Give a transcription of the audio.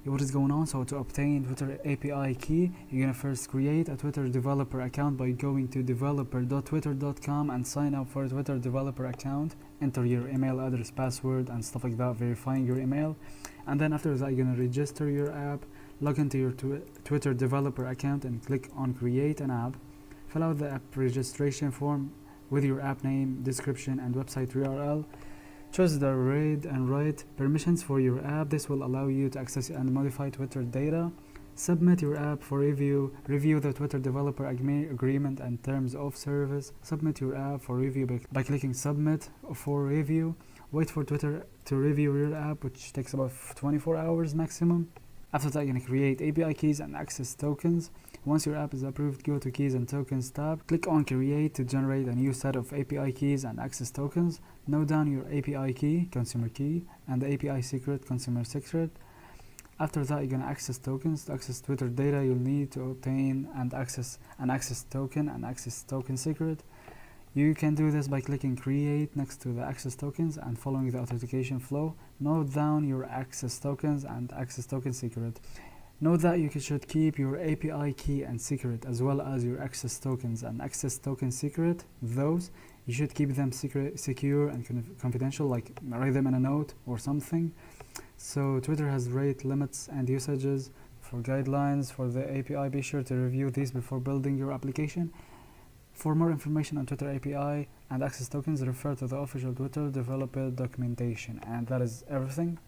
what is going on. So to obtain Twitter API key, you're gonna first create a Twitter developer account by going to developer.twitter.com and sign up for a Twitter developer account. Enter your email address, password, and stuff like that, verifying your email. And then after that, you're gonna register your app, log into your Twitter developer account, and click on create an app. Fill out the app registration form with your app name, description, and website URL. Choose the read and write permissions for your app. This will allow you to access and modify Twitter data. Submit your app for review. Review the Twitter developer agreement and terms of service. Submit your app for review by clicking submit for review. Wait for Twitter to review your app, which takes about 24 hours maximum. After that, you're going to create API keys and access tokens. Once your app is approved, go to Keys and Tokens tab. Click on Create to generate a new set of API keys and access tokens. Note down your API key, consumer key, and the API secret, consumer secret. After that, you're going to access tokens. To access Twitter data, you'll need to obtain and access an access token and access token secret. You can do this by clicking Create next to the access tokens and following the authentication flow. Note down your access tokens and access token secret. Note that you should keep your API key and secret as well as your access tokens and access token secret. Those you should keep them secure and confidential, like write them in a note or something. So Twitter has rate limits and usages for guidelines for the API. Be sure to review these before building your application. For more information on Twitter API and access tokens, refer to the official Twitter developer documentation. And that is everything.